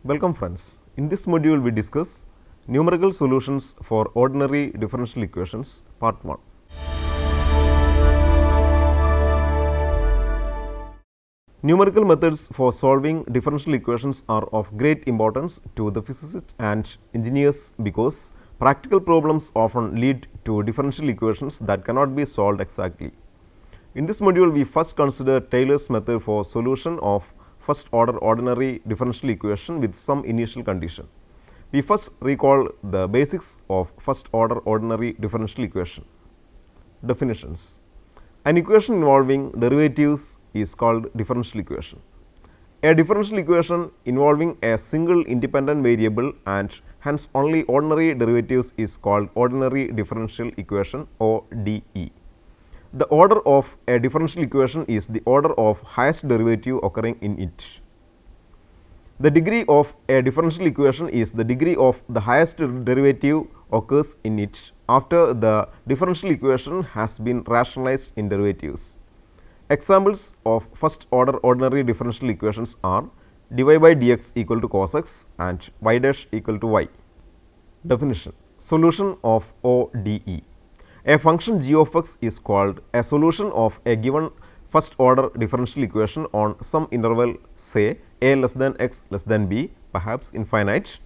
Welcome friends. In this module we discuss numerical solutions for ordinary differential equations part 1. Numerical methods for solving differential equations are of great importance to the physicists and engineers because practical problems often lead to differential equations that cannot be solved exactly. In this module we first consider Taylor's method for solution of first order ordinary differential equation with some initial condition. We first recall the basics of first order ordinary differential equation. Definitions: an equation involving derivatives is called differential equation. A differential equation involving a single independent variable and hence only ordinary derivatives is called ordinary differential equation ODE. The order of a differential equation is the order of highest derivative occurring in it. The degree of a differential equation is the degree of the highest derivative occurs in it after the differential equation has been rationalized in derivatives. Examples of first order ordinary differential equations are dy by dx equal to cos x and y dash equal to y. Definition: solution of ODE. A function g of x is called a solution of a given first order differential equation on some interval, say a less than x less than b, perhaps infinite,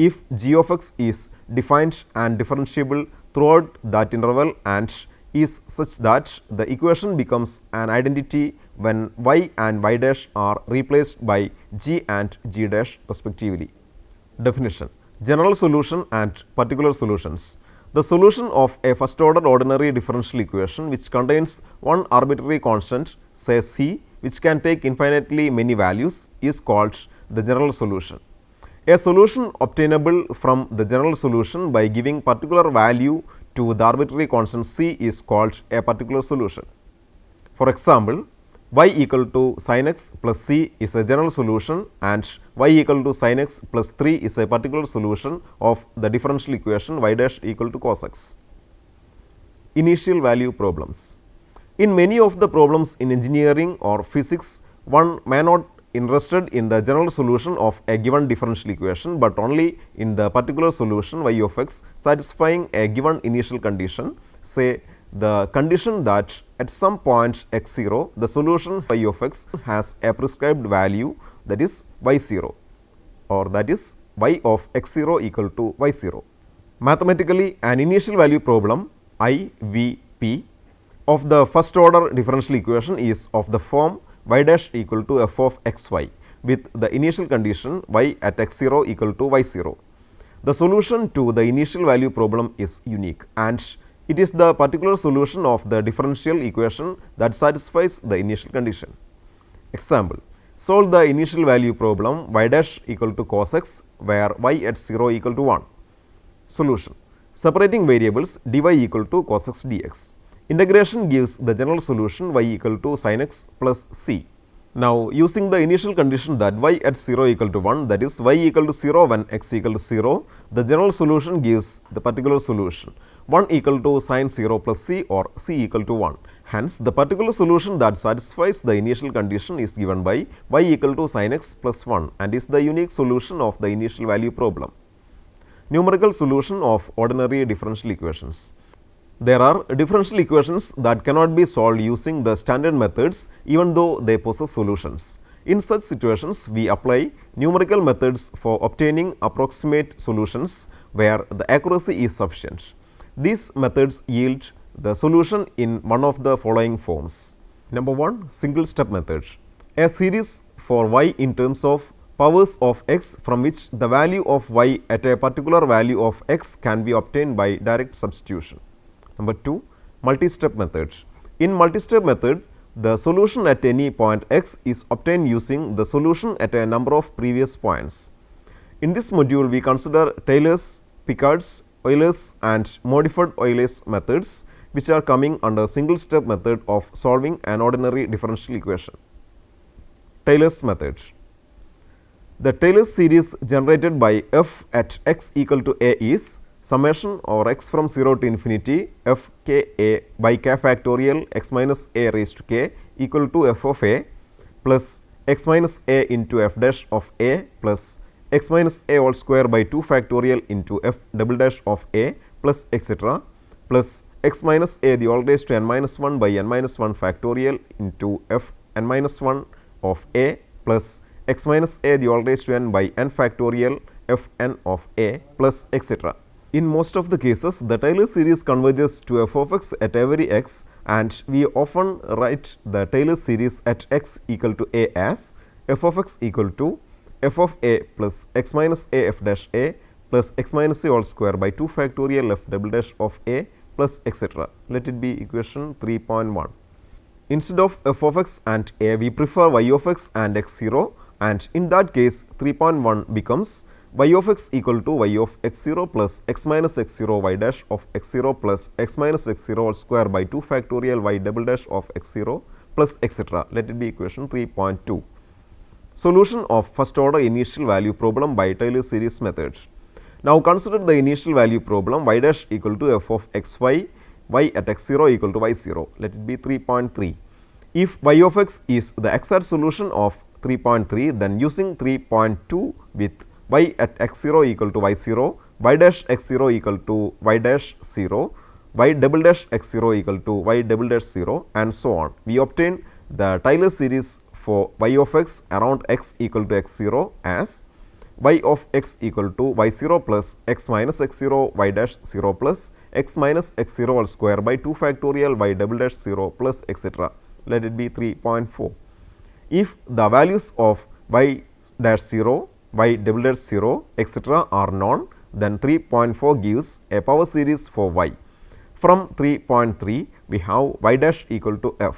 if g of x is defined and differentiable throughout that interval and is such that the equation becomes an identity when y and y dash are replaced by g and g dash respectively. Definition: general solution and particular solutions. The solution of a first order ordinary differential equation which contains one arbitrary constant, say c, which can take infinitely many values, is called the general solution. A solution obtainable from the general solution by giving particular value to the arbitrary constant c is called a particular solution. For example, y equal to sin x plus c is a general solution and y equal to sin x plus 3 is a particular solution of the differential equation y dash equal to cos x. Initial value problems. In many of the problems in engineering or physics, one may not interested in the general solution of a given differential equation, but only in the particular solution y of x satisfying a given initial condition, say the condition that at some point x 0 the solution y of x has a prescribed value, that is y 0, or that is y of x 0 equal to y 0. Mathematically, an initial value problem IVP of the first order differential equation is of the form y dash equal to f of x y with the initial condition y at x 0 equal to y 0. The solution to the initial value problem is unique and it is the particular solution of the differential equation that satisfies the initial condition. Example: solve the initial value problem y dash equal to cos x where y at 0 equal to 1. Solution: separating variables dy equal to cos x dx. Integration gives the general solution y equal to sin x plus c. Now, using the initial condition that y at 0 equal to 1, that is y equal to 0 when x equal to 0, the general solution gives the particular solution 1 equal to sin 0 plus c or c equal to 1. Hence, the particular solution that satisfies the initial condition is given by y equal to sin x plus 1 and is the unique solution of the initial value problem. Numerical solution of ordinary differential equations. There are differential equations that cannot be solved using the standard methods even though they possess solutions. In such situations, we apply numerical methods for obtaining approximate solutions where the accuracy is sufficient. These methods yield the solution in one of the following forms. Number 1, single step method. A series for y in terms of powers of x from which the value of y at a particular value of x can be obtained by direct substitution. Number 2, multi-step method. In multi-step method, the solution at any point x is obtained using the solution at a number of previous points. In this module, we consider Taylor's, Picard's, Euler's and modified Euler's methods which are coming under single step method of solving an ordinary differential equation. Taylor's method. The Taylor series generated by f at x equal to a is summation over x from 0 to infinity f k a by k factorial x minus a raised to k equal to f of a plus x minus a into f dash of a plus x minus a whole square by 2 factorial into f double dash of a plus etc. plus x minus a the whole raised to n minus 1 by n minus 1 factorial into f n minus 1 of a plus x minus a the whole raised to n by n factorial f n of a plus etc. In most of the cases, the Taylor series converges to f of x at every x, and we often write the Taylor series at x equal to a as f of x equal to f of a plus x minus a f dash a plus x minus a whole square by 2 factorial f double dash of a plus etc. Let it be equation 3.1. Instead of f of x and a, we prefer y of x and x 0, and in that case 3.1 becomes y of x equal to y of x 0 plus x minus x 0 y dash of x 0 plus x minus x 0 whole square by 2 factorial y double dash of x 0 plus etc. Let it be equation 3.2. Solution of first order initial value problem by Taylor series method. Now consider the initial value problem y dash equal to f of x y, y at x 0 equal to y 0. Let it be 3.3. If y of x is the exact solution of 3.3, then using 3.2 with y at x 0 equal to y 0, y dash x 0 equal to y dash 0, y double dash x 0 equal to y double dash 0, and so on, we obtain the Taylor series for y of x around x equal to x 0 as y of x equal to y 0 plus x minus x 0 y dash 0 plus x minus x 0 whole square by 2 factorial y double dash 0 plus etc. Let it be 3.4. If the values of y dash 0, y double dash 0 etc. are known, then 3.4 gives a power series for y. From 3.3 we have y dash equal to f,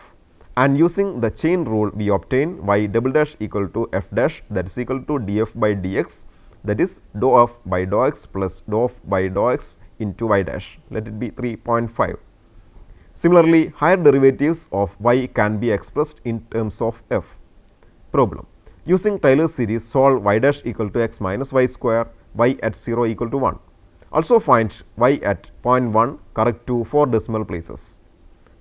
and using the chain rule we obtain y double dash equal to f dash, that is equal to df by dx, that is dou f by dou x plus dou f by dou x into y dash. Let it be 3.5. Similarly, higher derivatives of y can be expressed in terms of f. Problem. Using Taylor series, solve y dash equal to x minus y square, y at 0 equal to 1. Also find y at 0.1 correct to 4 decimal places.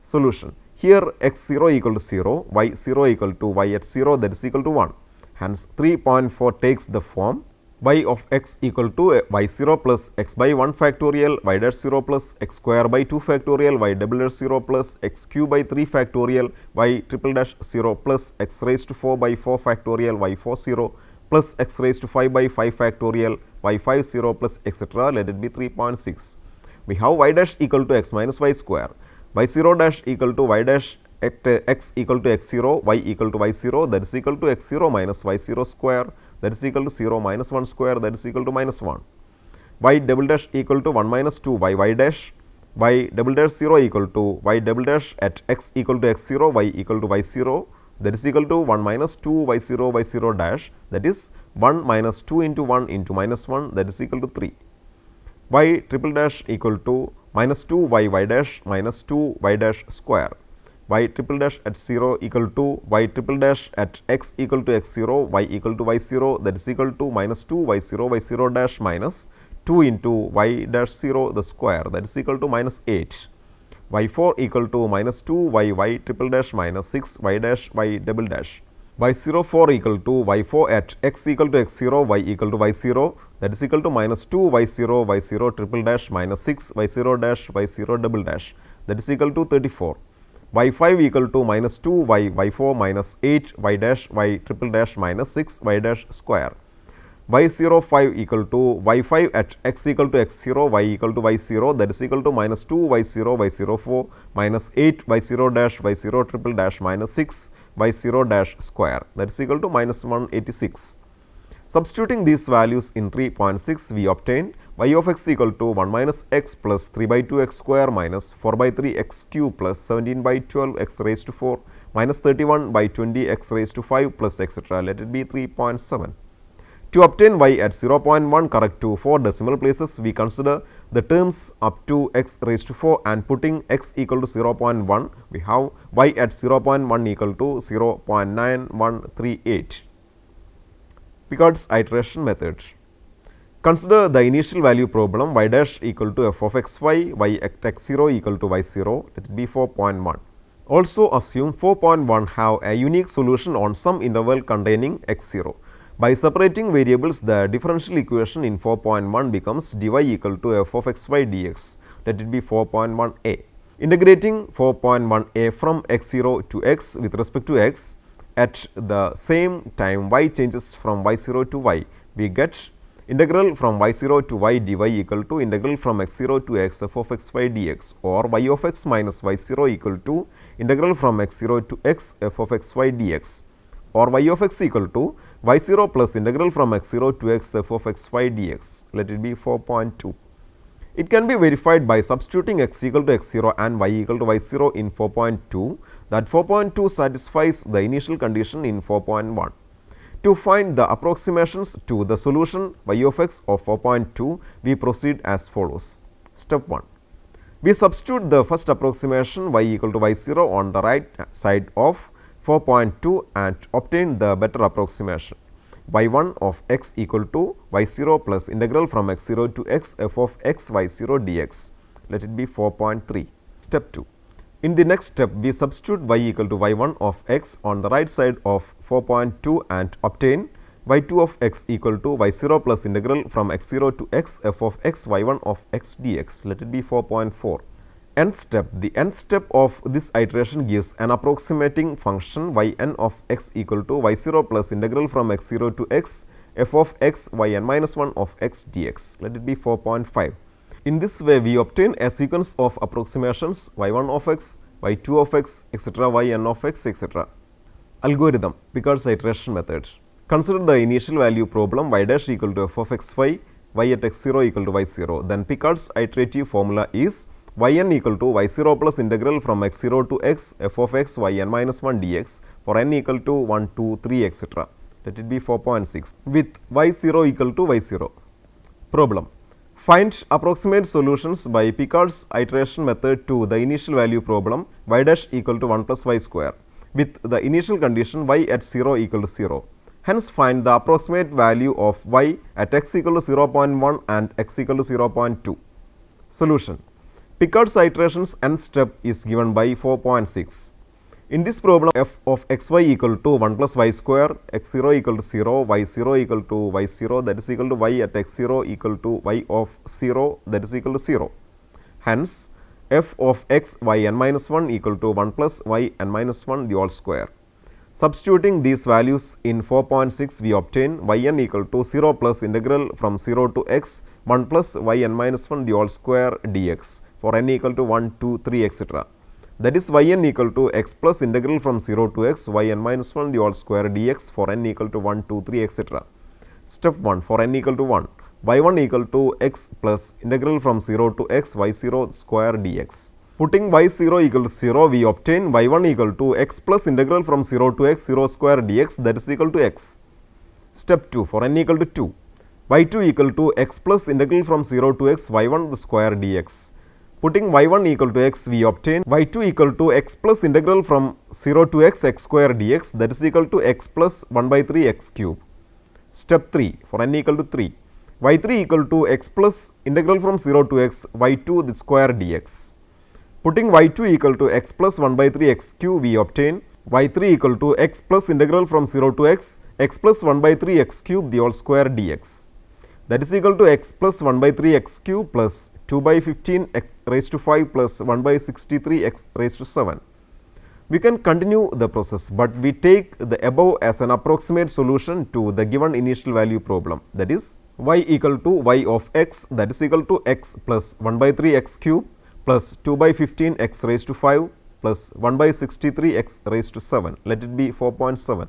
Solution. Here x 0 equal to 0, y 0 equal to y at 0, that is equal to 1. Hence 3.4 takes the form y of x equal to y 0 plus x by 1 factorial y dash 0 plus x square by 2 factorial y double dash 0 plus x cube by 3 factorial y triple dash 0 plus x raised to 4 by 4 factorial y 4 0 plus x raised to 5 by 5 factorial y 5 0 plus etc. Let it be 3.6. We have y dash equal to x minus y square, y 0 dash equal to y dash at x equal to x 0, y equal to y 0, that is equal to x 0 minus y 0 square, that is equal to 0 minus 1 square, that is equal to minus 1. Y double dash equal to 1 minus 2 y dash, y double dash 0 equal to y double dash at x equal to x 0, y equal to y 0, that is equal to 1 minus 2 y 0 dash, that is 1 minus 2 into 1 into minus 1, that is equal to 3. Y triple dash equal to minus 2 y dash minus 2 y dash square, y triple dash at 0 equal to y triple dash at x equal to x 0, y equal to y 0, that is equal to minus 2 y 0 dash minus 2 into y dash 0 the square, that is equal to minus 8. Y 4 equal to minus 2 y triple dash minus 6 y dash y double dash. Y 0 4 equal to y 4 at x equal to x 0, y equal to y 0, that is equal to minus 2 y 0 triple dash minus 6 y 0 dash y 0 double dash, that is equal to 34. Y 5 equal to minus 2 y 4 minus 8 y dash y triple dash minus 6 y dash square. Y 0 5 equal to y 5 at x equal to x 0, y equal to y 0, that is equal to minus 2 y 0 4 minus 8 y 0 dash y 0 triple dash minus 6 y 0 dash square, that is equal to minus 186. Substituting these values in 3.6, we obtain y of x equal to 1 minus x plus 3 by 2 x square minus 4 by 3 x cube plus 17 by 12 x raised to 4 minus 31 by 20 x raised to 5 plus etc. Let it be 3.7. To obtain y at 0.1 correct to 4 decimal places, we consider the terms up to x raised to 4, and putting x equal to 0.1, we have y at 0.1 equal to 0.9138. Picard's iteration method. Consider the initial value problem y dash equal to f of x y, y at x 0 equal to y 0, let it be 4.1. Also assume 4.1 have a unique solution on some interval containing x 0. By separating variables, the differential equation in 4.1 becomes dy equal to f of xy dx. Let it be 4.1a. Integrating 4.1a from x0 to x with respect to x, at the same time y changes from y0 to y, we get integral from y0 to y dy equal to integral from x0 to x f of xy dx, or y of x minus y0 equal to integral from x0 to x f of xy dx, or y of x equal to y0 plus integral from x0 to x f of xy dx. Let it be 4.2. It can be verified by substituting x equal to x0 and y equal to y0 in 4.2, that 4.2 satisfies the initial condition in 4.1. To find the approximations to the solution y of x of 4.2, we proceed as follows. Step 1. We substitute the first approximation y equal to y0 on the right side of 4.2 and obtain the better approximation y1 of x equal to y0 plus integral from x0 to x f of x y0 dx. Let it be 4.3. Step 2. In the next step, we substitute y equal to y1 of x on the right side of 4.2 and obtain y2 of x equal to y0 plus integral from x0 to x f of x y1 of x dx. Let it be 4.4. Nth step. The nth step of this iteration gives an approximating function yn of x equal to y0 plus integral from x0 to x f of x yn minus 1 of x dx. Let it be 4.5. In this way, we obtain a sequence of approximations y1 of x, y2 of x, etc., yn of x, etc. Algorithm, Picard's iteration method. Consider the initial value problem y dash equal to f of xy, y at x0 equal to y0. Then Picard's iterative formula is yn equal to y0 plus integral from x0 to x f of x yn minus 1 dx for n equal to 1, 2, 3, etc. Let it be 4.6 with y0 equal to y0. Problem. Find approximate solutions by Picard's iteration method to the initial value problem y dash equal to 1 plus y square with the initial condition y at 0 equal to 0. Hence, find the approximate value of y at x equal to 0.1 and x equal to 0.2. Solution. Picard's iteration's nth step is given by 4.6. In this problem, f of xy equal to 1 plus y square, x0 equal to 0, y0 equal to y0, that is equal to y at x0 equal to y of 0, that is equal to 0. Hence, f of x yn minus 1 equal to 1 plus y n minus 1 the whole square. Substituting these values in 4.6, we obtain yn equal to 0 plus integral from 0 to x 1 plus y n minus 1 the whole square dx for n equal to 1, 2, 3, etc. That is yn equal to x plus integral from 0 to x y n minus 1 the whole square dx for n equal to 1, 2, 3, etc. Step 1. For n equal to 1, y1 equal to x plus integral from 0 to x y0 square dx. Putting y0 equal to 0, we obtain y1 equal to x plus integral from 0 to x 0 square dx, that is equal to x. Step 2. For n equal to 2, y2 equal to x plus integral from 0 to x y1 the square dx. Putting y1 equal to x, we obtain y2 equal to x plus integral from 0 to x x square dx, that is equal to x plus 1 by 3 x cube. Step 3. For n equal to 3, y3 equal to x plus integral from 0 to x y2 the square dx. Putting y2 equal to x plus 1 by 3 x cube, we obtain y3 equal to x plus integral from 0 to x plus 1 by 3 x cube the whole square dx. That is equal to x plus 1 by 3 x cube plus 2 by 15 x raised to 5 plus 1 by 63 x raised to 7. We can continue the process, but we take the above as an approximate solution to the given initial value problem, that is y equal to y of x, that is equal to x plus 1 by 3 x cube plus 2 by 15 x raised to 5 plus 1 by 63 x raised to 7. Let it be 4.7.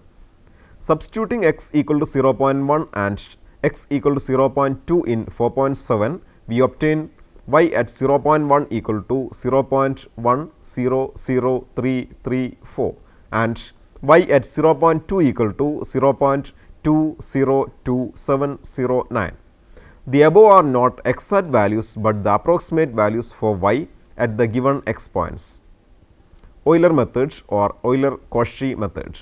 Substituting x equal to 0.1 and x equal to 0.2 in 4.7, we obtain y at 0.1 equal to 0.1003334 and y at 0.2 equal to 0.202709. The above are not exact values, but the approximate values for y at the given x points. Euler method or Euler-Cauchy method.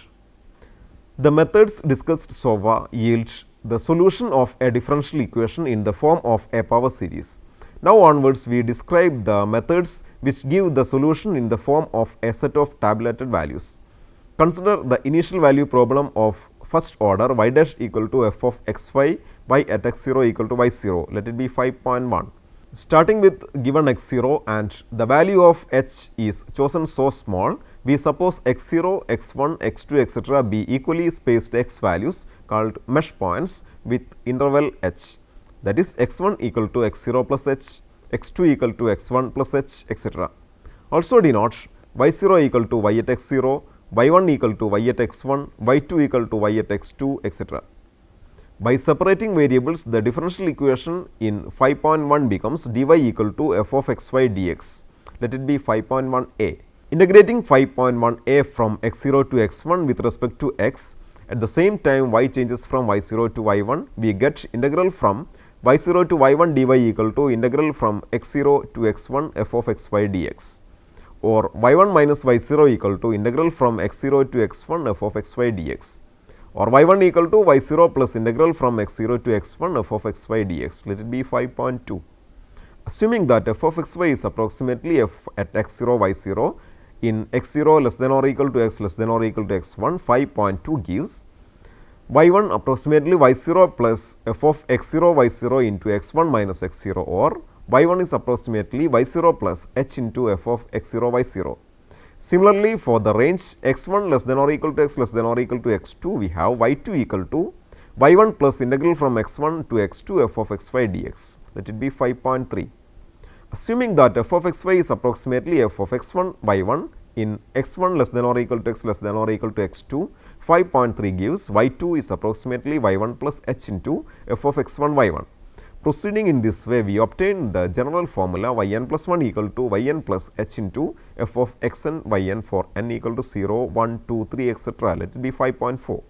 The methods discussed so far yield the solution of a differential equation in the form of a power series. Now onwards, we describe the methods which give the solution in the form of a set of tabulated values. Consider the initial value problem of first order y dash equal to f of xy y at x0 equal to y0. Let it be 5.1. Starting with given x0 and the value of h is chosen so small, we suppose x0, x1, x2 etc. be equally spaced x values called mesh points with interval h, that is x1 equal to x0 plus h, x2 equal to x1 plus h etc. Also denote y0 equal to y at x0, y1 equal to y at x1, y2 equal to y at x2 etc. By separating variables, the differential equation in 5.1 becomes dy equal to f of xy dx. Let it be 5.1a. Integrating 5.1a from x0 to x1 with respect to x, at the same time y changes from y0 to y1, we get integral from y0 to y1 dy equal to integral from x0 to x1 f of xy dx, or y1 minus y0 equal to integral from x0 to x1 f of xy dx, or y1 equal to y0 plus integral from x0 to x1 f of xy dx. Let it be 5.2. Assuming that f of xy is approximately f at x0 y0 in x0 less than or equal to x less than or equal to x1, 5.2 gives y1 approximately y0 plus f of x0 y0 into x1 minus x0, or y1 is approximately y0 plus h into f of x0 y0. Similarly, for the range x1 less than or equal to x less than or equal to x2, we have y2 equal to y1 plus integral from x1 to x2 f of xy dx. Let it be 5.3. Assuming that f of xy is approximately f of x1 y1 in x1 less than or equal to x less than or equal to x2, 5.3 gives y2 is approximately y1 plus h into f of x1 y1. Proceeding in this way, we obtain the general formula yn plus 1 equal to yn plus h into f of xn yn for n equal to 0, 1, 2, 3 etc. Let it be 5.4.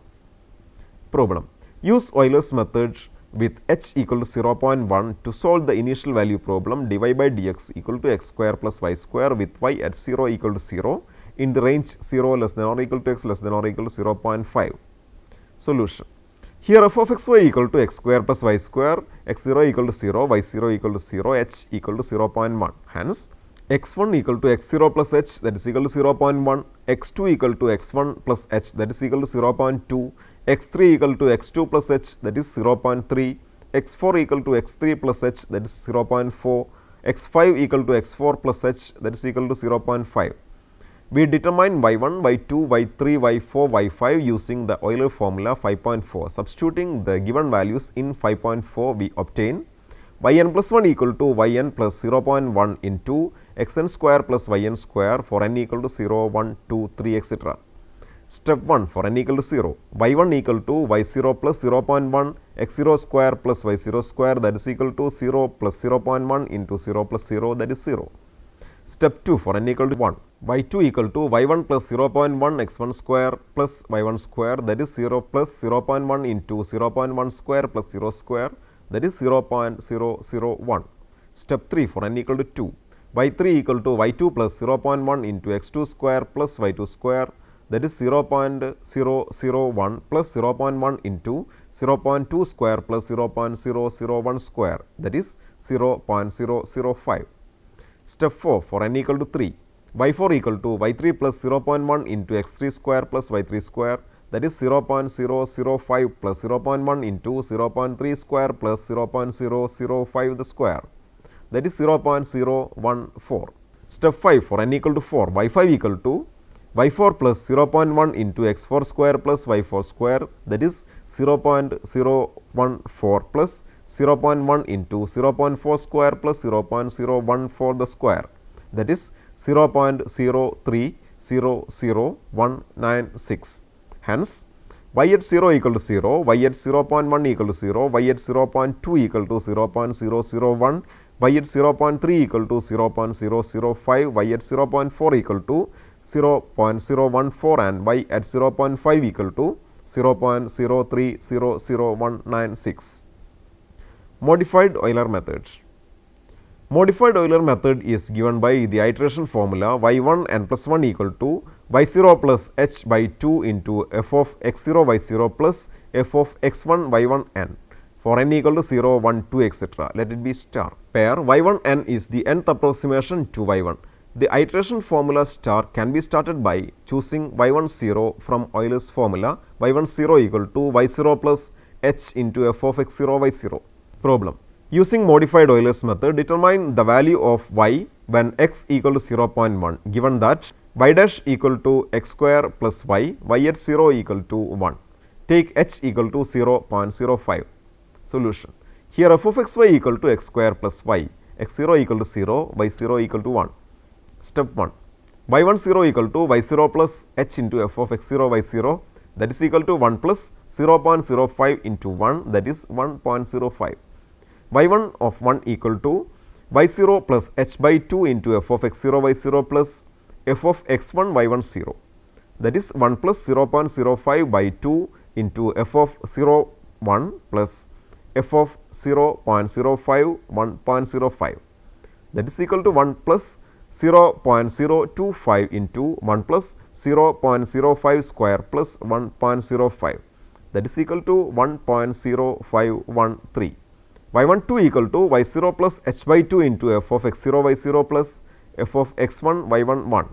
Problem. Use Euler's method with h equal to 0.1 to solve the initial value problem dy by dx equal to x square plus y square with y at 0 equal to 0 in the range 0 less than or equal to x less than or equal to 0.5. Solution. Here f of xy equal to x square plus y square, x0 equal to 0, y0 equal to 0, h equal to 0.1. Hence, x1 equal to x0 plus h, that is equal to 0.1, x2 equal to x1 plus h, that is equal to 0.2, x3 equal to x2 plus h, that is 0.3, x4 equal to x3 plus h, that is 0.4, x5 equal to x4 plus h, that is equal to 0.5. We determine y1, y2, y3, y4, y5 using the Euler formula 5.4. Substituting the given values in 5.4, we obtain yn plus 1 equal to yn plus 0.1 into xn square plus yn square for n equal to 0, 1, 2, 3 etc. Step 1 for n equal to 0, y1 equal to y0 plus 0.1 x0 square plus y0 square, that is equal to 0 plus 0.1 into 0 plus 0, that is 0. Step 2 for n equal to 1, y2 equal to y1 plus 0.1 x1 square plus y1 square, that is 0 plus 0.1 into 0.1 square plus 0 square, that is 0.001. Step 3 for n equal to 2, y3 equal to y2 plus 0.1 into x2 square plus y2 square, that is 0.001 plus 0.1 into 0.2 square plus 0.001 square, that is 0.005. Step 4 for n equal to 3, y4 equal to y3 plus 0.1 into x3 square plus y3 square, that is 0.005 plus 0.1 into 0.3 square plus 0.005 the square, that is 0.014. Step 5 for n equal to 4, y5 equal to y4 plus 0.1 into x4 square plus y4 square, that is 0.014 plus 0.1 into 0.4 square plus 0.014 the square, that is 0.03000196. Hence, y at 0 equal to 0, y at 0.1 equal to 0, y at 0.2 equal to 0.001, y at 0.3 equal to 0.005, y at 0.4 equal to 0.014 and y at 0.5 equal to 0.0300196. Modified Euler method. Modified Euler method is given by the iteration formula y1 n plus 1 equal to y0 plus h by 2 into f of x0 y0 plus f of x1 y1 n for n equal to 0, 1, 2 etc. Let it be star. Pair y1 n is the nth approximation to y1. The iteration formula star can be started by choosing y10 from Euler's formula y10 equal to y0 plus h into f of x0 y0. Problem. Using modified Euler's method, determine the value of y when x equal to 0.1, given that y dash equal to x square plus y at 0 equal to 1. Take h equal to 0.05. Solution. Here f of xy equal to x square plus y, x0 equal to 0, y0 equal to 1. Step 1. y10 equal to y0 plus h into f of x0 y0, that is equal to 1 plus 0.05 into 1, that is 1.05. y1 of 1 equal to y0 plus h by 2 into f of x0 y0 plus f of x1 y1 0, that is 1 plus 0.05 by 2 into f of 0 1 plus f of 0.05 1.05, that is equal to 1 plus 0.025 into 1 plus 0.05 square plus 1.05, that is equal to 1.0513. y12 equal to y0 plus h by 2 into f of x0 y0 plus f of x1 y1 1,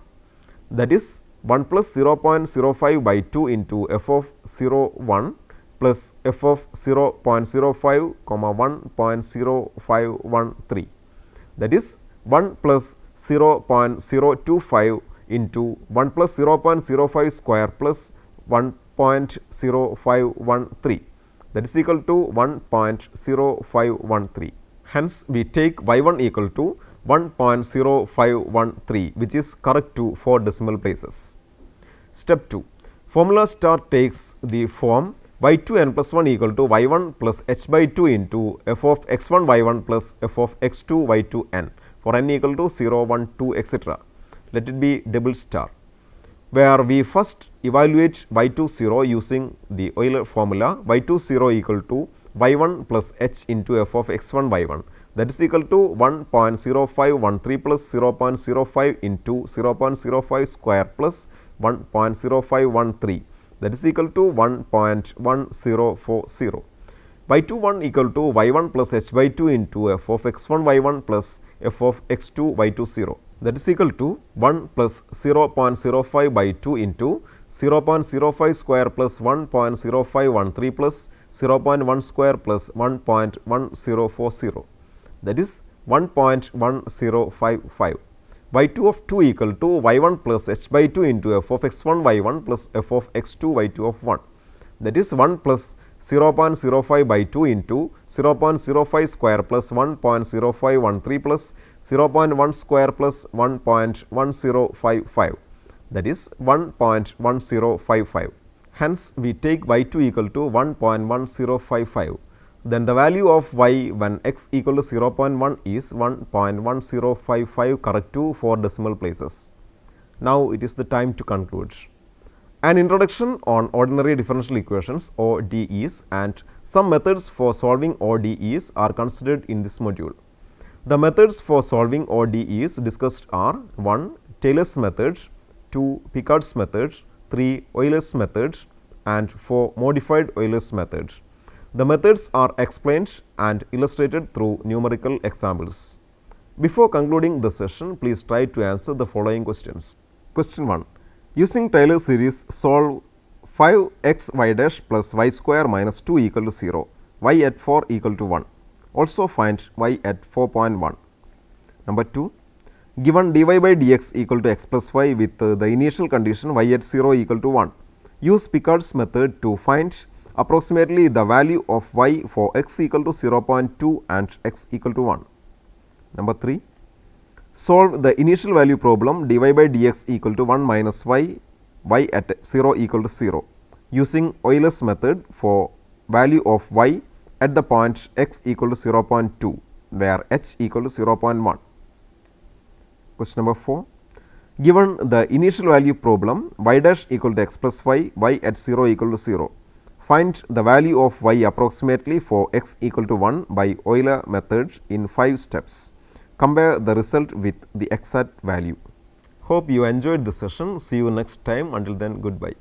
that is 1 plus 0.05 by 2 into f of 0 1 plus f of 0.05 1.0513, that is 1 plus 0.025 into 1 plus 0.05 square plus 1.0513, that is equal to 1.0513. Hence, we take y1 equal to 1.0513, which is correct to 4 decimal places. Step 2. Formula star takes the form y2 n plus 1 equal to y1 plus h by 2 into f of x1 y1 plus f of x2 y2 n for n equal to 0, 1, 2, etc. Let it be double star, where we first evaluate y20 using the Euler formula y20 equal to y1 plus h into f of x1 y1, that is equal to 1.0513 plus 0.05 into 0.05 square plus 1.0513, that is equal to 1.1040. y21 equal to y1 plus h by 2 into f of x1 y1 plus f of x2 y20, that is equal to 1 plus 0.05 by 2 into 0.05 square plus 1.0513 plus 0.1 square plus 1.1040, that is 1.1055. y2 of 2 equal to y1 plus h by 2 into f of x1 y1 plus f of x2 y2 of 1, that is 1 plus 0.05 by 2 into 0.05 square plus 1.0513 plus 0.1 square plus 1.1055, that is 1.1055. Hence, we take y2 equal to 1.1055. Then the value of y when x equal to 0.1 is 1.1055, correct to 4 decimal places. Now, it is the time to conclude. An introduction on ordinary differential equations ODEs and some methods for solving ODEs are considered in this module. The methods for solving ODEs discussed are 1. Taylor's method, 2. Picard's method, 3. Euler's method, and 4. Modified Euler's method. The methods are explained and illustrated through numerical examples. Before concluding the session, please try to answer the following questions. Question 1. Using Taylor series, solve 5xy dash plus y square minus 2 equal to 0, y at 4 equal to 1. Also find y at 4.1. Number 2. Given dy by dx equal to x plus y with the initial condition y at 0 equal to 1. Use Picard's method to find approximately the value of y for x equal to 0.2 and x equal to 1. Number 3. Solve the initial value problem dy by dx equal to 1 minus y, y at 0 equal to 0 using Euler's method for value of y at the point x equal to 0.2 where h equal to 0.1. Question number 4. Given the initial value problem y dash equal to x plus y, y at 0 equal to 0. Find the value of y approximately for x equal to 1 by Euler method in 5 steps. Compare the result with the exact value. Hope you enjoyed the session. See you next time. Until then, goodbye.